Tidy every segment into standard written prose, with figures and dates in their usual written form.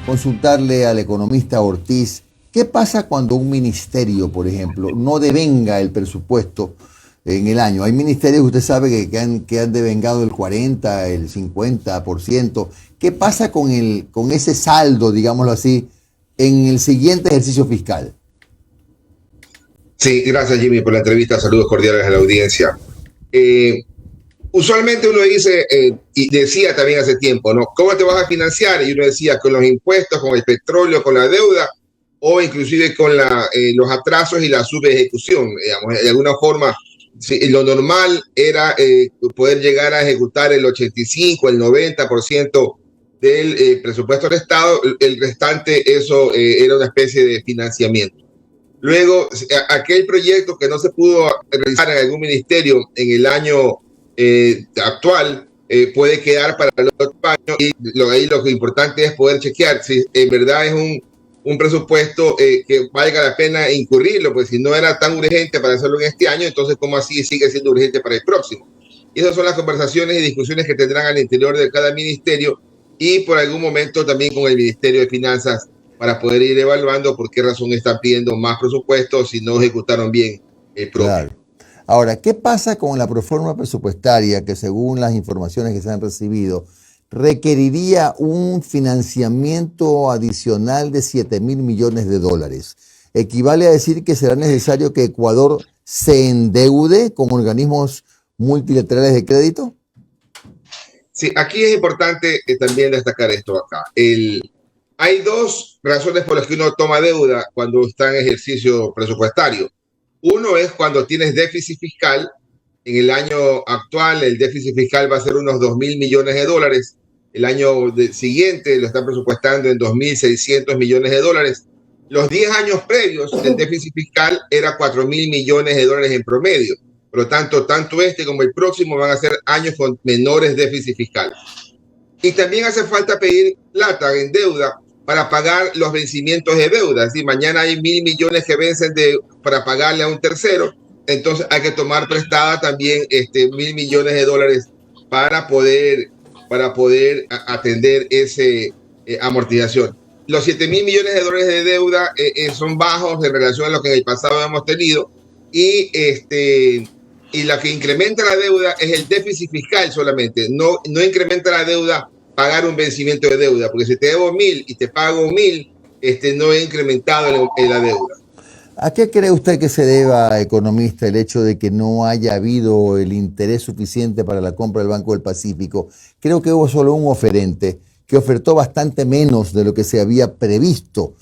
consultarle al economista Ortiz, ¿qué pasa cuando un ministerio, por ejemplo, no devenga el presupuesto en el año? Hay ministerios, usted sabe, que han devengado el 40, el 50%. ¿Qué pasa con ese saldo, digámoslo así, en el siguiente ejercicio fiscal? Sí, gracias Jimmy por la entrevista. Saludos cordiales a la audiencia. Usualmente uno dice, y decía también hace tiempo, ¿no? ¿Cómo te vas a financiar? Y uno decía, con los impuestos, con el petróleo, con la deuda, o inclusive con los atrasos y la subejecución. Digamos, de alguna forma, sí, lo normal era poder llegar a ejecutar el 85, el 90% del presupuesto del Estado. El restante, eso era una especie de financiamiento. Luego, aquel proyecto que no se pudo realizar en algún ministerio en el año actual puede quedar para el otro año, y ahí lo importante es poder chequear si en verdad es un presupuesto que valga la pena incurrirlo, pues si no era tan urgente para hacerlo en este año, entonces ¿cómo así sigue siendo urgente para el próximo? Y esas son las conversaciones y discusiones que tendrán al interior de cada ministerio y por algún momento también con el Ministerio de Finanzas, para poder ir evaluando por qué razón están pidiendo más presupuesto si no ejecutaron bien el propio. Claro. Ahora, ¿qué pasa con la proforma presupuestaria que, según las informaciones que se han recibido, requeriría un financiamiento adicional de 7,000 millones de dólares? ¿Equivale a decir que será necesario que Ecuador se endeude con organismos multilaterales de crédito? Sí, aquí es importante también destacar esto acá. Hay dos razones por las que uno toma deuda cuando está en ejercicio presupuestario. Uno es cuando tienes déficit fiscal. En el año actual el déficit fiscal va a ser unos 2,000 millones de dólares. El año siguiente lo están presupuestando en 2,600 millones de dólares. Los 10 años previos el déficit fiscal era 4,000 millones de dólares en promedio. Por lo tanto, tanto este como el próximo van a ser años con menores déficit fiscal. Y también hace falta pedir plata en deuda para pagar los vencimientos de deuda. Si mañana hay 1,000 millones que vencen para pagarle a un tercero, entonces hay que tomar prestada también 1,000 millones de dólares para poder atender esa amortización. Los 7,000 millones de dólares de deuda son bajos en relación a lo que en el pasado hemos tenido, y la que incrementa la deuda es el déficit fiscal solamente. No incrementa la deuda pagar un vencimiento de deuda, porque si te debo 1,000 y te pago 1,000, no he incrementado en la deuda. ¿A qué cree usted que se deba, economista, el hecho de que no haya habido el interés suficiente para la compra del Banco del Pacífico? Creo que hubo solo un oferente que ofertó bastante menos de lo que se había previsto.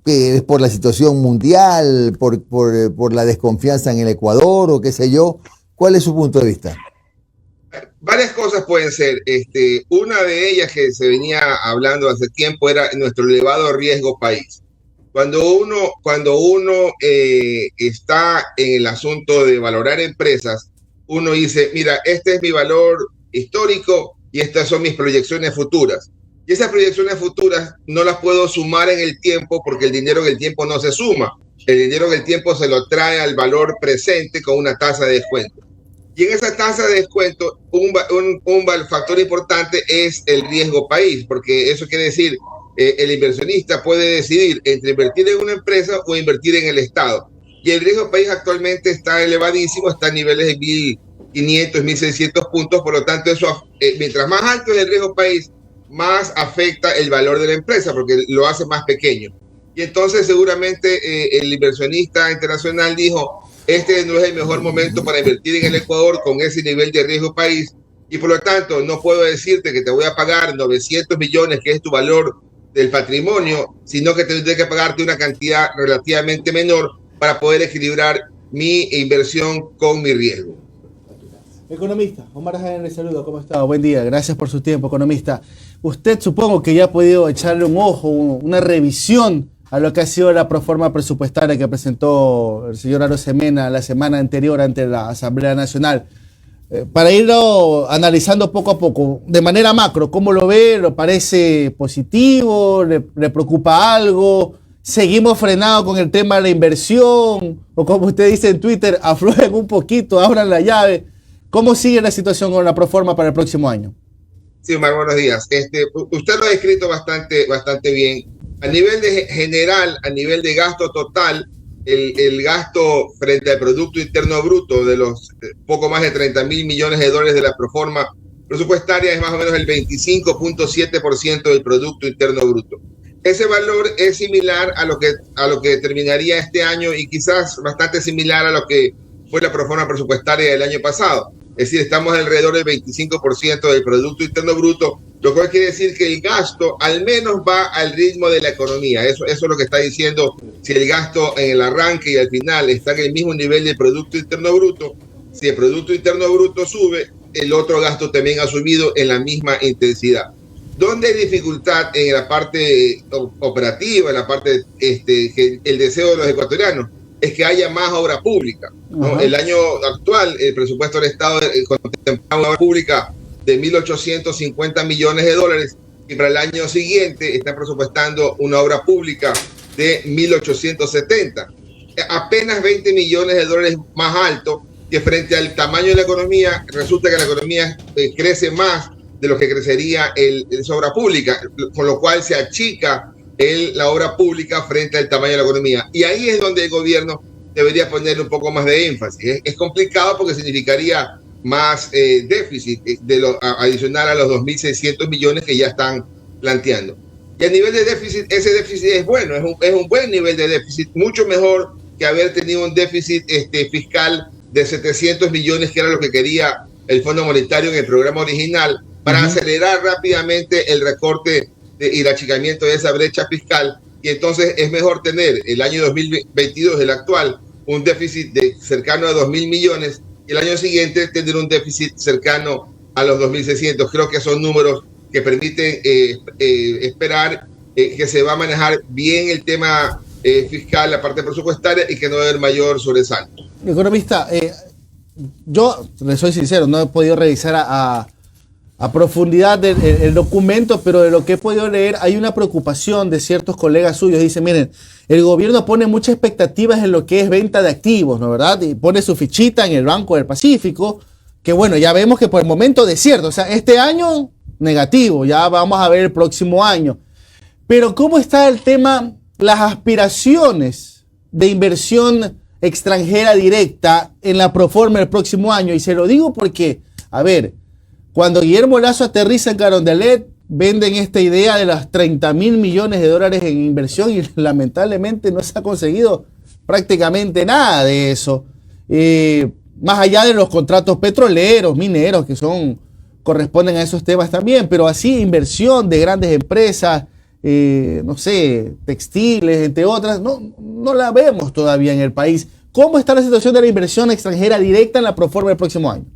¿Es por la situación mundial, por la desconfianza en el Ecuador o qué sé yo? ¿Cuál es su punto de vista? Varias cosas pueden ser. Una de ellas que se venía hablando hace tiempo era nuestro elevado riesgo país. Cuando uno está en el asunto de valorar empresas, uno dice, mira, este es mi valor histórico y estas son mis proyecciones futuras. Y esas proyecciones futuras no las puedo sumar en el tiempo, porque el dinero en el tiempo no se suma. El dinero en el tiempo se lo trae al valor presente con una tasa de descuento. Y en esa tasa de descuento, un factor importante es el riesgo país, porque eso quiere decir, el inversionista puede decidir entre invertir en una empresa o invertir en el Estado. Y el riesgo país actualmente está elevadísimo, está a niveles de 1,500, 1,600 puntos. Por lo tanto, eso, mientras más alto es el riesgo país, más afecta el valor de la empresa, porque lo hace más pequeño. Y entonces seguramente el inversionista internacional dijo, este no es el mejor momento para invertir en el Ecuador con ese nivel de riesgo país, y por lo tanto no puedo decirte que te voy a pagar 900 millones, que es tu valor del patrimonio, sino que tendré que pagarte una cantidad relativamente menor para poder equilibrar mi inversión con mi riesgo. Economista, Omar Jaén le saludo, ¿cómo está? Buen día, gracias por su tiempo, economista. Usted supongo que ya ha podido echarle un ojo, una revisión a lo que ha sido la proforma presupuestaria que presentó el señor Arosemena la semana anterior ante la Asamblea Nacional. Para irlo analizando poco a poco, de manera macro, ¿cómo lo ve? ¿Le parece positivo? ¿Le preocupa algo? ¿Seguimos frenados con el tema de la inversión? O como usted dice en Twitter, aflojen un poquito, abran la llave. ¿Cómo sigue la situación con la proforma para el próximo año? Sí, Omar, buenos días. Usted lo ha descrito bastante bien. A nivel general, a nivel de gasto total, el gasto frente al Producto Interno Bruto de los poco más de 30.000 millones de dólares de la proforma presupuestaria es más o menos el 25.7% del Producto Interno Bruto. Ese valor es similar a lo que terminaría este año y quizás bastante similar a lo que fue la proforma presupuestaria del año pasado. Es decir, estamos alrededor del 25% del Producto Interno Bruto, lo cual quiere decir que el gasto al menos va al ritmo de la economía. Eso es lo que está diciendo. Si el gasto en el arranque y al final está en el mismo nivel del Producto Interno Bruto, si el Producto Interno Bruto sube, el otro gasto también ha subido en la misma intensidad. ¿Dónde hay dificultad en la parte operativa, en la parte que el deseo de los ecuatorianos? Es que haya más obra pública, ¿no? El año actual, el presupuesto del Estado contemplaba una obra pública de 1.850 millones de dólares y para el año siguiente están presupuestando una obra pública de 1.870. Apenas 20 millones de dólares más alto, que frente al tamaño de la economía, resulta que la economía crece más de lo que crecería esa obra pública, con lo cual se achica la obra pública frente al tamaño de la economía. Y ahí es donde el gobierno debería ponerle un poco más de énfasis. Es complicado porque significaría más déficit adicional a los 2.600 millones que ya están planteando. Y a nivel de déficit, ese déficit es bueno, es un buen nivel de déficit, mucho mejor que haber tenido un déficit fiscal de 700 millones, que era lo que quería el Fondo Monetario en el programa original, para acelerar rápidamente el recorte y el achicamiento de esa brecha fiscal. Y entonces es mejor tener el año 2022, el actual, un déficit cercano a 2.000 millones y el año siguiente tener un déficit cercano a los 2.600. Creo que son números que permiten esperar que se va a manejar bien el tema fiscal, la parte presupuestaria, y que no va a haber mayor sobresalto. Economista, yo le soy sincero, no he podido revisar a profundidad el documento, pero de lo que he podido leer hay una preocupación de ciertos colegas suyos. Dicen, miren, el gobierno pone muchas expectativas en lo que es venta de activos, ¿no verdad? Y pone su fichita en el Banco del Pacífico, que bueno, ya vemos que por el momento desierto. O sea, este año negativo, ya vamos a ver el próximo año. Pero ¿cómo está el tema, las aspiraciones de inversión extranjera directa en la proforma el próximo año? Y se lo digo porque, a ver, cuando Guillermo Lasso aterriza en Carondelet, venden esta idea de las 30.000 millones de dólares en inversión y lamentablemente no se ha conseguido prácticamente nada de eso. Más allá de los contratos petroleros, mineros, que corresponden a esos temas también, pero así inversión de grandes empresas, no sé, textiles, entre otras, no la vemos todavía en el país. ¿Cómo está la situación de la inversión extranjera directa en la proforma del próximo año?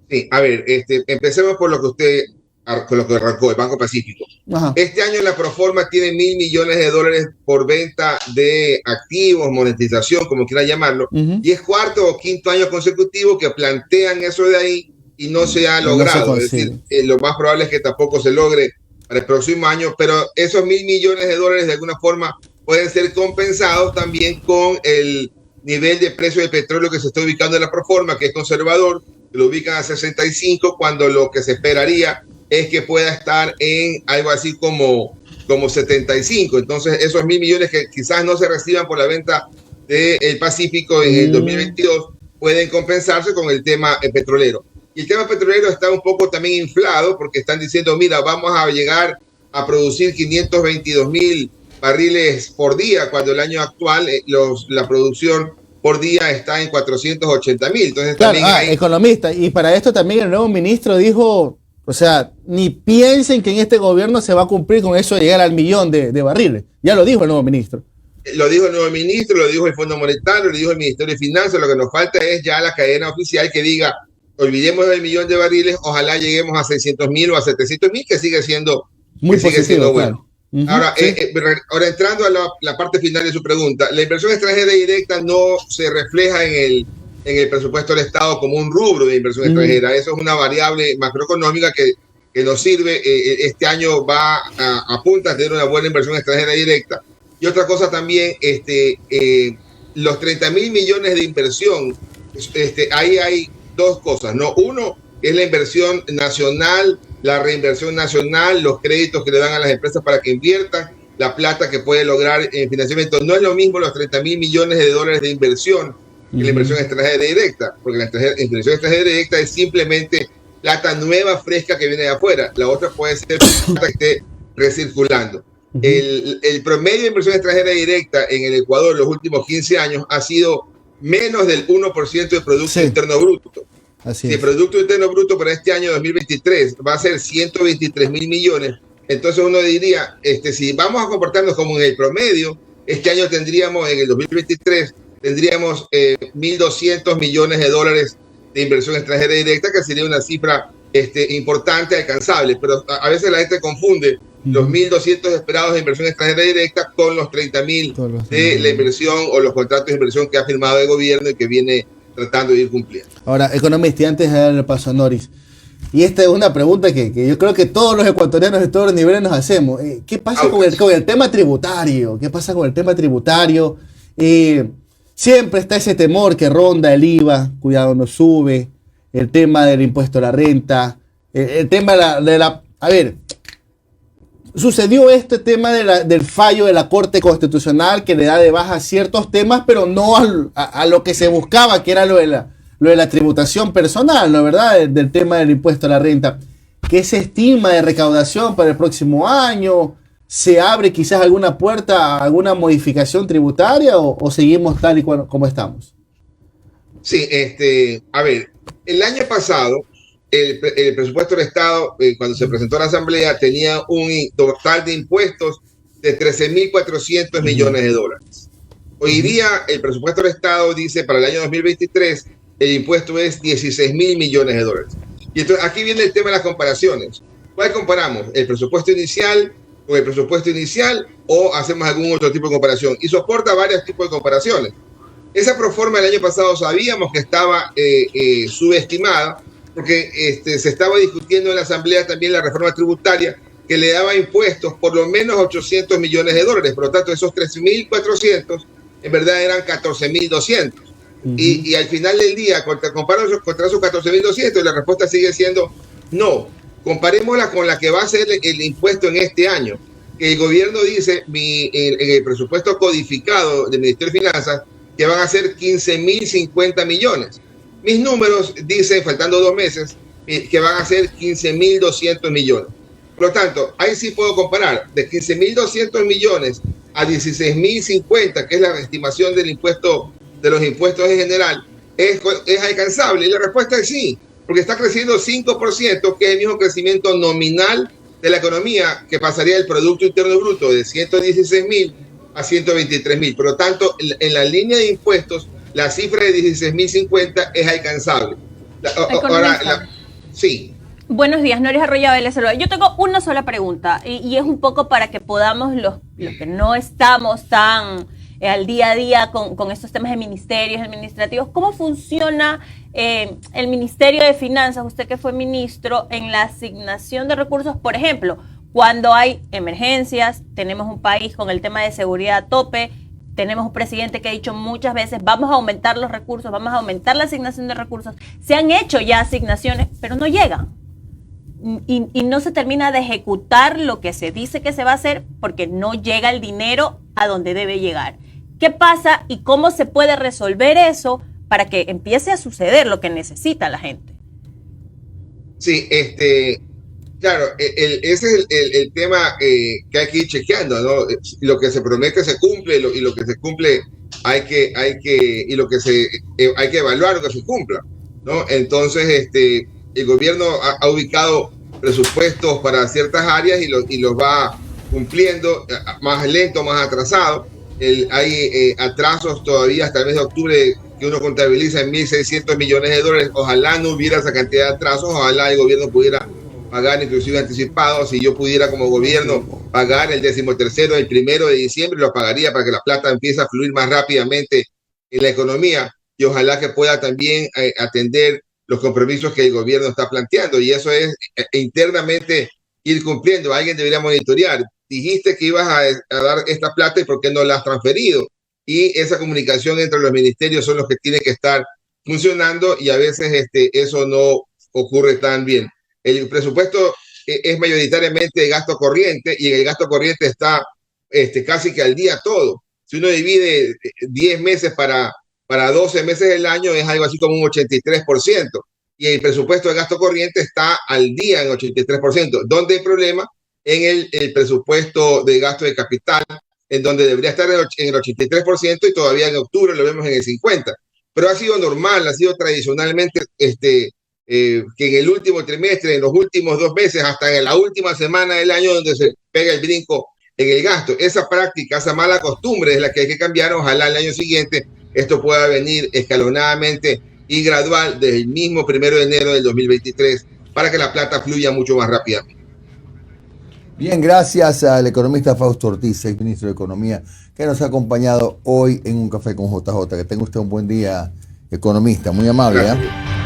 Sí, a ver, empecemos por con lo que arrancó el Banco Pacífico. Ajá. Este año la proforma tiene 1.000 millones de dólares por venta de activos, monetización, como quiera llamarlo, y es cuarto o quinto año consecutivo que plantean eso de ahí y no se ha logrado. Es decir, lo más probable es que tampoco se logre para el próximo año, pero esos 1.000 millones de dólares de alguna forma pueden ser compensados también con el nivel de precio del petróleo que se está ubicando en la proforma, que es conservador, lo ubican a 65, cuando lo que se esperaría es que pueda estar en algo así como 75. Entonces, esos 1.000 millones que quizás no se reciban por la venta del Pacífico en el 2022 pueden compensarse con el tema petrolero. Y el tema petrolero está un poco también inflado porque están diciendo, mira, vamos a llegar a producir 522.000 barriles por día, cuando el año actual la producción por día está en 480.000. Entonces, claro, también economista, y para esto también el nuevo ministro dijo, o sea, ni piensen que en este gobierno se va a cumplir con eso de llegar al 1.000.000 de barriles. Ya lo dijo el nuevo ministro. Lo dijo el nuevo ministro, lo dijo el Fondo Monetario, lo dijo el Ministerio de Finanzas. Lo que nos falta es ya la cadena oficial que diga, olvidemos del 1.000.000 de barriles, ojalá lleguemos a 600.000 o a 700.000, que sigue siendo muy positivo, sigue siendo bueno. Claro. Ahora, sí. Ahora entrando a la parte final de su pregunta, la inversión extranjera directa no se refleja en el presupuesto del Estado como un rubro de inversión extranjera. Eso es una variable macroeconómica que nos sirve. Este año apunta a tener una buena inversión extranjera directa. Y otra cosa también, los 30.000 millones de inversión, ahí hay dos cosas, ¿no? Uno es la inversión nacional la reinversión nacional, los créditos que le dan a las empresas para que inviertan, la plata que puede lograr en financiamiento. No es lo mismo los 30.000 millones de dólares de inversión que la inversión extranjera directa, porque la inversión extranjera directa es simplemente plata nueva, fresca, que viene de afuera. La otra puede ser plata que esté recirculando. El promedio de inversión extranjera directa en el Ecuador en los últimos 15 años ha sido menos del 1% del Producto Interno Bruto. Si el Producto Interno Bruto para este año 2023 va a ser 123.000 millones, entonces uno diría, si vamos a comportarnos como en el promedio, este año tendríamos, en el 2023, tendríamos 1.200 millones de dólares de inversión extranjera directa, que sería una cifra importante, alcanzable, pero a veces la gente confunde los 1.200 esperados de inversión extranjera directa con los 30.000 de la inversión o los contratos de inversión que ha firmado el gobierno y que viene tratando de ir cumpliendo. Ahora, economista, y antes de darle el paso a Noris, y esta es una pregunta que yo creo que todos los ecuatorianos de todos los niveles nos hacemos. ¿Qué pasa con el tema tributario? ¿Qué pasa con el tema tributario? Siempre está ese temor que ronda el IVA, cuidado no sube, el tema del impuesto a la renta, el tema de la... A ver, sucedió este tema del fallo de la Corte Constitucional que le da de baja ciertos temas, pero no a lo que se buscaba, que era lo de la tributación personal, ¿no? ¿Verdad? Del tema del impuesto a la renta. ¿Qué se estima de recaudación para el próximo año? ¿Se abre quizás alguna puerta a alguna modificación tributaria o seguimos tal y como estamos? Sí, a ver, el año pasado el presupuesto del Estado, cuando se presentó a la Asamblea, tenía un total de impuestos de 13.400 millones de dólares. Hoy día el presupuesto del Estado dice para el año 2023 el impuesto es 16.000 millones de dólares. Y entonces aquí viene el tema de las comparaciones. ¿Cuál comparamos? ¿El presupuesto inicial con el presupuesto inicial o hacemos algún otro tipo de comparación? Y soporta varios tipos de comparaciones. Esa proforma del año pasado sabíamos que estaba subestimada porque se estaba discutiendo en la Asamblea también la reforma tributaria que le daba impuestos por lo menos 800 millones de dólares. Por lo tanto, esos 13.400 en verdad eran 14.200. Y al final del día, contra esos 14.200, la respuesta sigue siendo no. Comparémosla con la que va a ser el impuesto en este año. El gobierno dice en el presupuesto codificado del Ministerio de Finanzas que van a ser 15.050 millones. Mis números dicen, faltando 2 meses, que van a ser 15.200 millones. Por lo tanto, ahí sí puedo comparar de 15.200 millones a 16.050, que es la estimación del impuesto, de los impuestos en general, ¿es alcanzable? Y la respuesta es sí, porque está creciendo 5%, que es el mismo crecimiento nominal de la economía, que pasaría el Producto Interno Bruto de 116.000 a 123.000. Por lo tanto, en la línea de impuestos, la cifra de 16.050 es alcanzable. Sí. Buenos días, Noris Arroyave, les saluda. Yo tengo una sola pregunta y es un poco para que podamos, los que no estamos tan al día a día con estos temas de ministerios administrativos, ¿cómo funciona el Ministerio de Finanzas, usted que fue ministro, en la asignación de recursos? Por ejemplo, cuando hay emergencias, tenemos un país con el tema de seguridad a tope, tenemos un presidente que ha dicho muchas veces, vamos a aumentar los recursos, vamos a aumentar la asignación de recursos. Se han hecho ya asignaciones, pero no llegan. Y no se termina de ejecutar lo que se dice que se va a hacer porque no llega el dinero a donde debe llegar. ¿Qué pasa y cómo se puede resolver eso para que empiece a suceder lo que necesita la gente? Sí, claro, ese es el tema que hay que ir chequeando, ¿no? Lo que se promete se cumple y lo que se cumple hay que evaluar lo que se cumpla, ¿no? Entonces, el gobierno ha ubicado presupuestos para ciertas áreas y los va cumpliendo más lento, más atrasado. Hay atrasos todavía hasta el mes de octubre que uno contabiliza en 1.600 millones de dólares. Ojalá no hubiera esa cantidad de atrasos, ojalá el gobierno pudiera pagar inclusive anticipados. Si yo pudiera como gobierno pagar el 13º, el 1 de diciembre, lo pagaría para que la plata empiece a fluir más rápidamente en la economía y ojalá que pueda también atender los compromisos que el gobierno está planteando, y eso es internamente ir cumpliendo. Alguien debería monitorear. Dijiste que ibas a dar esta plata y por qué no la has transferido, y esa comunicación entre los ministerios son los que tienen que estar funcionando y a veces eso no ocurre tan bien. El presupuesto es mayoritariamente de gasto corriente, y en el gasto corriente está casi que al día todo. Si uno divide 10 meses para 12 meses del año, es algo así como un 83%. Y el presupuesto de gasto corriente está al día en 83%. ¿Dónde hay problema? En el presupuesto de gasto de capital, en donde debería estar en el 83% y todavía en octubre lo vemos en el 50%. Pero ha sido normal, ha sido tradicionalmente que en el último trimestre, en los últimos 2 meses, hasta en la última semana del año, donde se pega el brinco en el gasto. Esa práctica, esa mala costumbre es la que hay que cambiar. Ojalá el año siguiente esto pueda venir escalonadamente y gradual desde el mismo 1 de enero del 2023 para que la plata fluya mucho más rápidamente. Bien, gracias al economista Fausto Ortiz, ex ministro de Economía, que nos ha acompañado hoy en Un Café con JJ. Que tenga usted un buen día, economista. Muy amable. Gracias.